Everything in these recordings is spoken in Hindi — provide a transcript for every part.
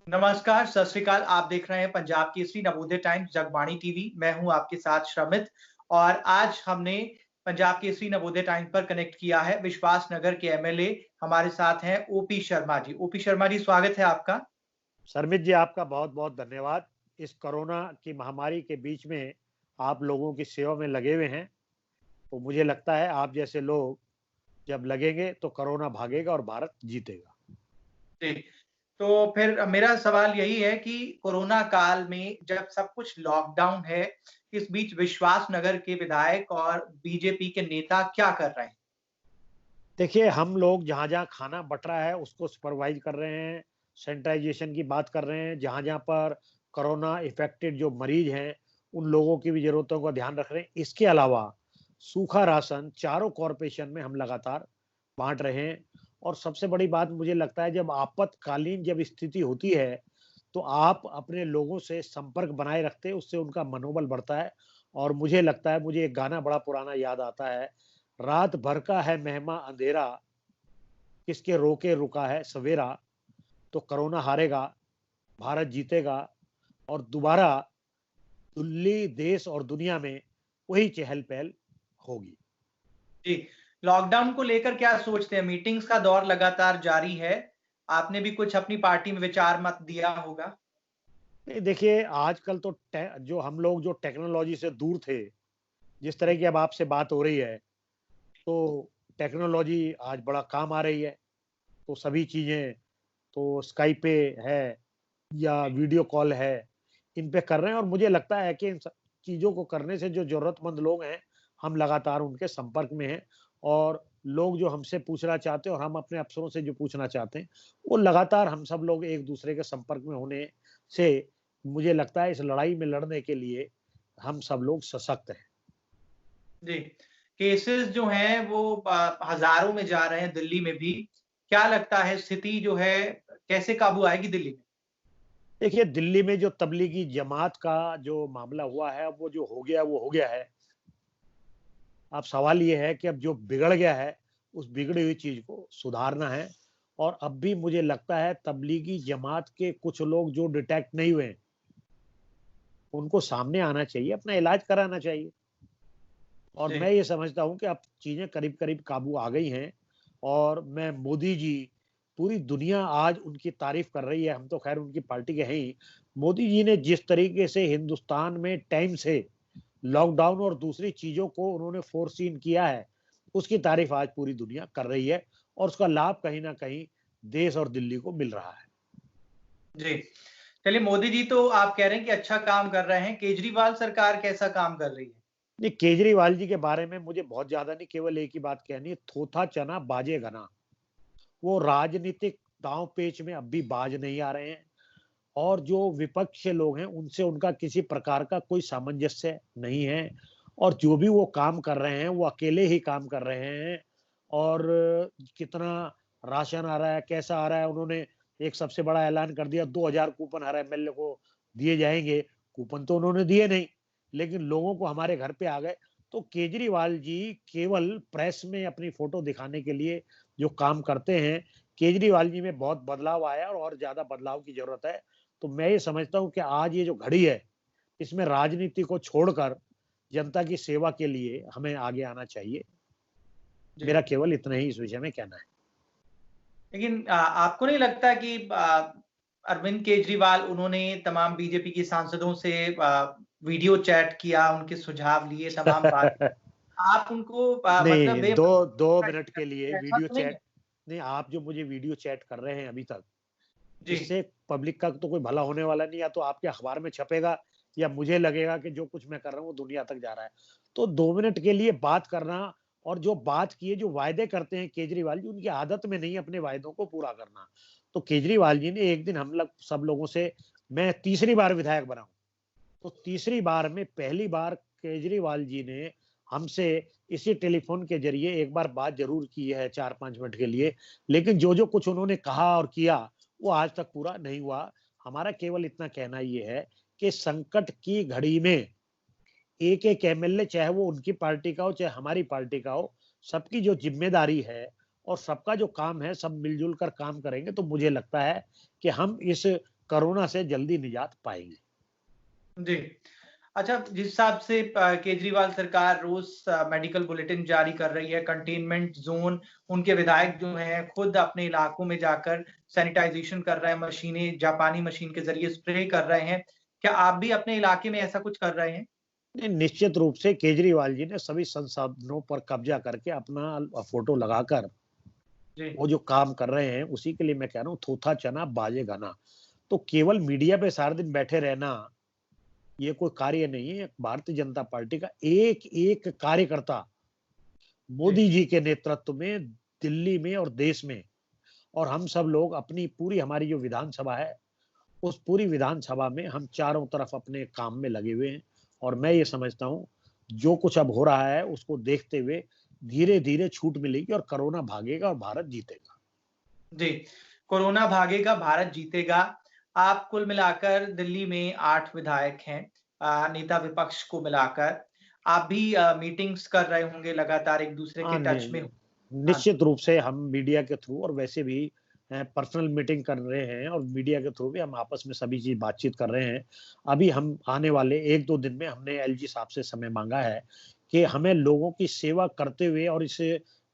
नमस्कार, सत श्री अकाल। आप देख रहे हैं पंजाब केसरी, नवोदय टाइम्स, जगबाणी टीवी। मैं हूं आपके साथ श्रमित और आज हमने पंजाब केसरी नवोदय टाइम्स पर कनेक्ट किया है। विश्वास नगर के एमएलए हमारे साथ हैं ओपी शर्मा जी। ओपी शर्मा जी, स्वागत है आपका। शर्मित जी, आपका बहुत बहुत धन्यवाद। इस कोरोना की महामारी के बीच में आप लोगों की सेवा में लगे हुए हैं, तो मुझे लगता है आप जैसे लोग जब लगेंगे तो कोरोना भागेगा और भारत जीतेगा। जी, तो फिर मेरा सवाल यही है कि कोरोना काल में जब सब कुछ लॉकडाउन है, इस बीच विश्वास नगर के विधायक और बीजेपी के नेता क्या कर रहे हैं? देखिए, हम लोग जहाँ-जहाँ खाना बँट रहा है उसको सुपरवाइज़ कर रहे हैं, सैनिटाइज़ेशन की बात कर रहे हैं, जहाँ-जहाँ पर कोरोना इफ़ेक्टेड जो मरीज़ हैं, उन लोगों की भी ज़रूरतों का ध्यान रख रहे हैं। इसके अलावा सूखा राशन चारों कॉर्पोरेशन में हम लगातार बाँट रहे हैं और सबसे बड़ी बात मुझे लगता है जब आपातकालीन जब स्थिति होती है, तो आप अपने लोगों से संपर्क बनाए रखते हैं, उससे उनका मनोबल बढ़ता है और मुझे लगता है मुझे एक गाना बड़ा पुराना याद आता है, रात भर का है मेहमा अंधेरा, किसके रोके रुका है सवेरा, तो कोरोना हारेगा, भारत जीतेगा और दोबारा दिल्ली, देश और दुनिया में वही चहल-पहल होगी। जी, लॉकडाउन को लेकर क्या सोचते हैं? मीटिंग्स का दौर लगातार जारी है। आपने भी कुछ अपनी पार्टी में विचार मत दिया होगा। नहीं देखिए, आजकल तो टे जो हम लोग जो टेक्नोलॉजी से दूर थे, जिस तरह की अब आपसे बात हो रही है, तो टेक्नोलॉजी आज बड़ा काम आ रही है। तो सभी चीज़ें तो स्काइप पे है या जी, वीडियो कॉल है, इन पे कर रहे हैं और मुझे लगता है कि इन सब चीज़ों को करने से जो ज़रूरतमंद लोग हैं, हम लगातार उनके संपर्क में हैं और लोग जो हमसे पूछना चाहते हैं और हम अपने अफ़सरों से जो पूछना चाहते हैं, वो लगातार हम सब लोग एक-दूसरे के संपर्क में होने से मुझे लगता है इस लड़ाई में लड़ने के लिए हम सब लोग सशक्त हैं। जी। केसेज़ जो हैं वो हज़ारों में जा रहे हैं दिल्ली में भी। क्या लगता है स्थिति जो है कैसे काबू आएगी दिल्ली में? देखिए, दिल्ली में जो तबलीगी जमात का जो मामला हुआ है, अब वो जो हो गया, वो हो गया है। अब सवाल ये है कि अब जो बिगड़ गया है, उस बिगड़ी हुई चीज़ को सुधारना है और अब भी मुझे लगता है तबलीगी जमात के कुछ लोग जो डिटेक्ट नहीं हुए हैं, उनको सामने आना चाहिए, अपना इलाज कराना चाहिए। और जी, मैं ये समझता हूँ कि अब चीज़ें करीब-करीब काबू आ गई हैं और मैं मोदी जी पूरी दुनिया आज उनकी तारीफ़ कर रही है, हम तो ख़ैर उनकी पार्टी के हैं ही। मोदी जी ने जिस तरीके से हिंदुस्तान में टाइम से लॉकडाउन और दूसरी चीज़ों को उन्होंने फ़ोरसीन किया है, उसकी तारीफ़ आज पूरी दुनिया कर रही है और उसका लाभ कहीं न कहीं देश और दिल्ली को मिल रहा है। जी। चलिए, मोदी जी तो आप कह रहे हैं कि अच्छा काम कर रहे हैं, केजरीवाल सरकार कैसा काम कर रही है? नहीं, केजरीवाल जी के बारे में मुझे बहुत ज़्यादा नहीं, केवल एक ही बात कहनी है, थोथा चना बाजे गना। वो राजनीतिक दांव-पेच में अब भी बाज नहीं आ रहे हैं और जो विपक्ष के लोग हैं, उनसे उनका किसी प्रकार का कोई सामंजस्य नहीं है और जो भी वो काम कर रहे हैं, वो अकेले ही काम कर रहे हैं और कितना राशन आ रहा है, कैसा आ रहा है, उन्होंने एक सबसे बड़ा ऐलान कर दिया 2000 कूपन हर एमएलए को दिए जाएँगे। कूपन तो उन्होंने दिए नहीं, लेकिन लोगों को हमारे घर पे आ गए। तो केजरीवाल जी केवल प्रेस में अपनी फ़ोटो दिखाने के लिए जो काम करते हैं, केजरीवाल जी में बहुत बदलाव आया है और ज़्यादा बदलाव की ज़रूरत है। तो मैं ये समझता हूँ कि आज ये जो घड़ी है, इसमें राजनीति को छोड़कर जनता की सेवा के लिए हमें आगे आना चाहिए। जी। मेरा केवल इतना ही इस विषय में कहना है। लेकिन आपको नहीं लगता कि अरविंद केजरीवाल उन्होंने तमाम बीजेपी के सांसदों से वीडियो चैट किया, उनके सुझाव लिए, तमाम बात आप उनको मतलब नहीं, 2 मिनट के लिए ऐसा वीडियो तो नहीं है? चैट नहीं, आप जो मुझे वीडियो चैट कर रहे हैं अभी तक, जी, इससे पब्लिक का तो कोई भला होने वाला नहीं, या तो आपके अखबार में छपेगा या मुझे लगेगा कि जो कुछ मैं कर रहा हूँ वो दुनिया तक जा रहा है। तो 2 मिनट के लिए बात करना और जो बात किए, जो वायदे करते हैं केजरीवाल जी, उनकी आदत में नहीं है अपने वायदों को पूरा करना। तो केजरीवाल जी ने एक दिन हम लोग सब लोगों से, मैं तीसरी बार विधायक बना हूँ, तो तीसरी बार में पहली बार केजरीवाल जी ने हमसे इसी टेलीफ़ोन के ज़रिए एक बार बात ज़रूर की है 4-5 मिनट के लिए, लेकिन जो-जो कुछ उन्होंने कहा और किया, वो आज तक पूरा नहीं हुआ। हमारा केवल इतना कहना ये है कि संकट की घड़ी में एक-एक एमएलए, चाहे वो उनकी पार्टी का हो, चाहे हमारी पार्टी का हो, सबकी जो ज़िम्मेदारी है और सबका जो काम है, सब मिल-जुल कर काम करेंगे, तो मुझे लगता है कि हम इस कोरोना से जल्दी निजात पाएंगे। जी। अच्छा, जिस हिसाब से केजरीवाल सरकार रोज मेडिकल बुलेटिन जारी कर रही है, कंटेनमेंट ज़ोन, उनके विधायक जो हैं खुद अपने इलाकों में जाकर सैनिटाइजेशन कर रहे हैं, मशीनें जापानी मशीन के ज़रिए स्प्रे कर रहे हैं। क्या आप भी अपने इलाके में ऐसा कुछ कर रहे हैं? नहीं, निश्चित रूप से केजरीवाल जी ने सभी संसाधनों पर कब्जा करके अपना फोटो लगाकर जी, वो जो काम कर रहे हैं, उसी के लिए मैं कह रहा हूँ थोथा चना बाजे गाना। तो केवल मीडिया पे सारा दिन बैठे रहना ये कोई कार्य नहीं है। भारतीय जनता पार्टी का एक एक कार्यकर्ता जी, मोदी जी के नेतृत्व में दिल्ली में और देश में, और हम सब लोग अपनी पूरी हमारी जो विधानसभा है, उस पूरी विधानसभा में हम चारों तरफ अपने काम में लगे हुए हैं। और मैं ये समझता हूँ जो कुछ अब हो रहा है उसको देखते हुए धीरे धीरे छूट मिलेगी और कोरोना भागेगा और भारत जीतेगा। जी। कोरोना भागेगा, भारत जीतेगा। आप कुल मिलाकर दिल्ली में 8 विधायक हैं, नेता विपक्ष को मिलाकर। आप भी मीटिंग्स कर रहे होंगे लगातार, एक-दूसरे के हाँ, टच में हो। हाँ, निश्चित रूप से हम मीडिया के थ्रू और वैसे भी पर्सनल मीटिंग कर रहे हैं और मीडिया के थ्रू भी हम आपस में सभी चीज बातचीत कर रहे हैं। अभी हम आने वाले 1-2 दिन में हमने एलजी साहब से समय मांगा है कि हमें लोगों की सेवा करते हुए और इस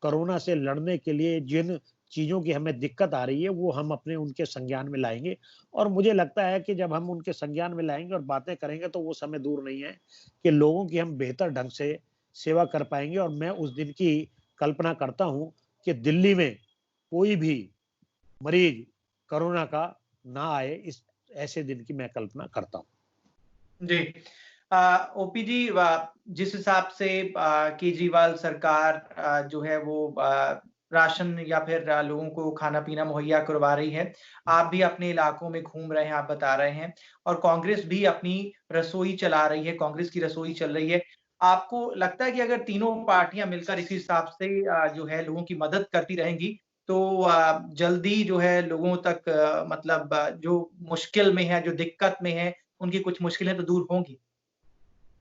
कोरोना से लड़ने के लिए जिन चीज़ों की हमें दिक्कत आ रही है, वो हम अपने उनके संज्ञान में लाएँगे। और मुझे लगता है कि जब हम उनके संज्ञान में लाएँगे और बातें करेंगे, तो वो समय दूर नहीं है कि लोगों की हम बेहतर ढंग से सेवा कर पाएँगे। और मैं उस दिन की कल्पना करता हूँ कि दिल्ली में कोई भी मरीज कोरोना का ना आए, इस ऐसे दिन की मैं कल्पना करता हूँ। जी। ओपी जी, जिस हिसाब से केजरीवाल सरकार जो है वो राशन या फिर लोगों को खाना-पीना मुहैया करवा रही है। आप भी अपने इलाकों में घूम रहे हैं, आप बता रहे हैं, और कांग्रेस भी अपनी रसोई चला रही है, कांग्रेस की रसोई चल रही है। आपको लगता है कि अगर तीनों पार्टियाँ मिलकर इसी हिसाब से जो है लोगों की मदद करती रहेंगी, तो जल्दी जो है लोगों तक मतलब जो मुश्किल में है, जो दिक्कत में है, उनकी कुछ मुश्किलें तो दूर होंगी।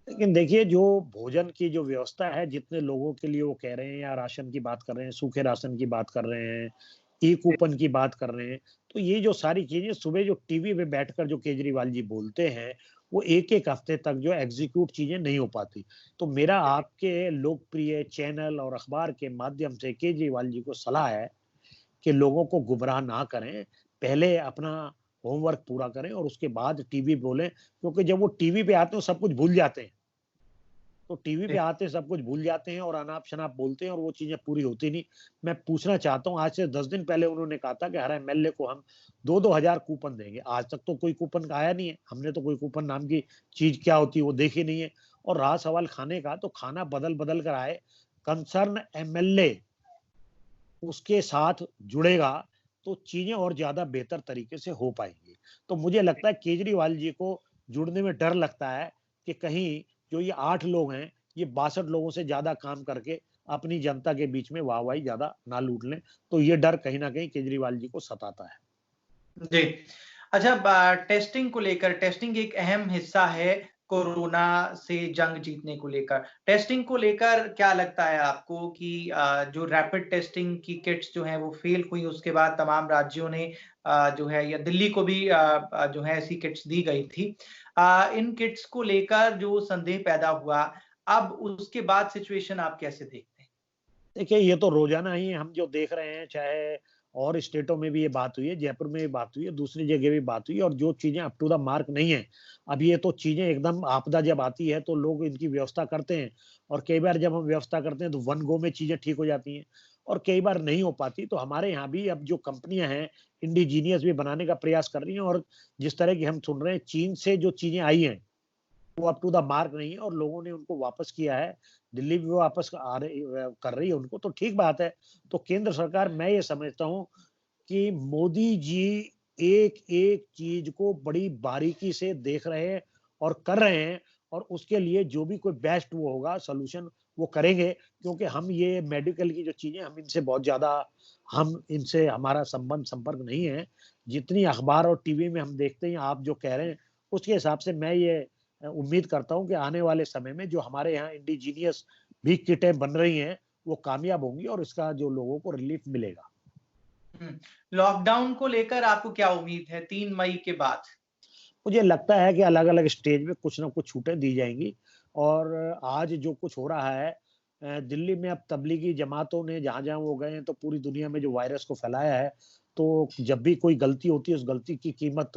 लेकिन देखिए, जो भोजन की जो व्यवस्था है, जितने लोगों के लिए वो कह रहे हैं, या राशन की बात कर रहे हैं, सूखे राशन की बात कर रहे हैं, ई-कूपन की बात कर रहे हैं, तो ये जो सारी चीज़ें सुबह जो टीवी पे बैठकर जो केजरीवाल जी बोलते हैं, वो एक-एक हफ्ते तक जो एग्ज़ीक्यूट चीज़ें नहीं हो पाती। तो मेरा आपके लोकप्रिय चैनल और अखबार के माध्यम से केजरीवाल जी को सलाह है कि लोगों को गुमराह ना करें, पहले अपना होमवर्क पूरा करें और उसके बाद टीवी बोलें, क्योंकि जब वो टीवी पे आते हैं, वो सब कुछ भूल जाते हैं। तो टीवी पे जी, आते सब कुछ भूल जाते हैं और अनाप-शनाप बोलते हैं और वो चीज़ें पूरी होती नहीं। मैं पूछना चाहता हूँ, आज से 10 दिन पहले उन्होंने कहा था कि हर एमएलए को हम 2-2 हज़ार कूपन देंगे। आज तक तो कोई कूपन आया नहीं है। हमने तो कोई कूपन नाम की चीज़ क्या होती है वो देखी नहीं है। और रहा सवाल खाने का, तो खाना बदल-बदल कर आए। कंसर्न एमएलए उसके साथ जुड़ेगा, तो चीज़ें और ज़्यादा बेहतर तरीके से हो पाएँगी। तो मुझे लगता है केजरीवाल जी को जुड़ने में डर लगता है कि कहीं जो ये 8 लोग हैं, ये 62 लोगों से ज़्यादा काम करके अपनी जनता के बीच में वाहवाही ज़्यादा ना लूट लें। तो ये डर कहीं न कहीं केजरीवाल जी को सताता है। जी। अच्छा, टेस्टिंग को लेकर, टेस्टिंग एक अहम हिस्सा है कोरोना से जंग जीतने को लेकर। टेस्टिंग को लेकर क्या लगता है आपको कि जो रैपिड टेस्टिंग की किट्स जो हैं वो फ़ेल हुई, उसके बाद तमाम राज्यों ने जो है, या दिल्ली को भी जो है ऐसी किट्स दी गई थी। इन किट्स को लेकर जो संदेह पैदा हुआ, अब उसके बाद सिचुएशन आप कैसे देखते हैं? देखिए, ये तो रोज़ाना ही हम जो देख रहे हैं, चाहे और स्टेटों में भी ये बात हुई है, जयपुर में भी बात हुई है, दूसरी जगह भी बात हुई है, और जो चीज़ें अप टू द मार्क नहीं है, अब ये तो चीज़ें एकदम आपदा जब आती है, तो लोग इनकी व्यवस्था करते हैं, और कई बार जब हम व्यवस्था करते हैं, तो वन गो में चीज़ें ठीक हो जाती हैं, और कई बार नहीं हो पाती। तो हमारे यहाँ भी अब जो कंपनियाँ हैं, इंडिजीनियस भी बनाने का प्रयास कर रही हैं, और जिस तरह की हम सुन रहे हैं, चीन से जो चीज़ें आई हैं, वो अप टू द मार्क नहीं है और लोगों ने उनको वापस किया है। दिल्ली भी वापस आ रही कर रही है उनको, तो ठीक बात है। तो केंद्र सरकार, मैं ये समझता हूँ कि मोदी जी एक-एक चीज़ को बड़ी बारीकी से देख रहे हैं और कर रहे हैं, और उसके लिए जो भी कोई बेस्ट वो होगा सॉल्यूशन, वो करेंगे। क्योंकि हम ये मेडिकल की जो चीज़ें, हम इनसे हमारा संबंध संपर्क नहीं है। जितनी अखबार और टीवी में हम देखते हैं, आप जो कह रहे हैं, उसके हिसाब से मैं ये उम्मीद करता हूँ कि आने वाले समय में जो हमारे यहाँ इंडिजीनियस भी किटें बन रही हैं, वो कामयाब होंगी और इसका जो लोगों को रिलीफ मिलेगा। लॉकडाउन को लेकर आपको क्या उम्मीद है 3 मई के बाद? मुझे लगता है कि अलग-अलग स्टेज में कुछ ना कुछ छूटें दी जाएँगी और आज जो कुछ हो रहा है दिल्ली में अब तबलीगी जमातों ने जहाँ-जहाँ वो गए हैं तो पूरी दुनिया में जो वायरस को फैलाया है, तो जब भी कोई गलती होती है उस गलती की कीमत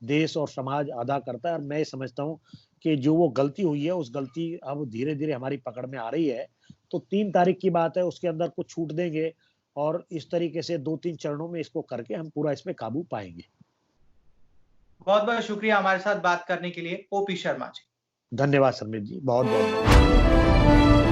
देश और समाज अदा करता है और मैं ये समझता हूँ कि जो वो गलती हुई है उस गलती अब धीरे-धीरे हमारी पकड़ में आ रही है। तो 3 तारीख की बात है उसके अंदर कुछ छूट देंगे और इस तरीके से 2-3 चरणों में इसको करके हम पूरा इसमें काबू पाएँगे। बहुत-बहुत शुक्रिया हमारे साथ बात करने के लिए, ओपी शर्मा जी। धन्यवाद समीर जी, बहुत-बहुत धन्यवाद।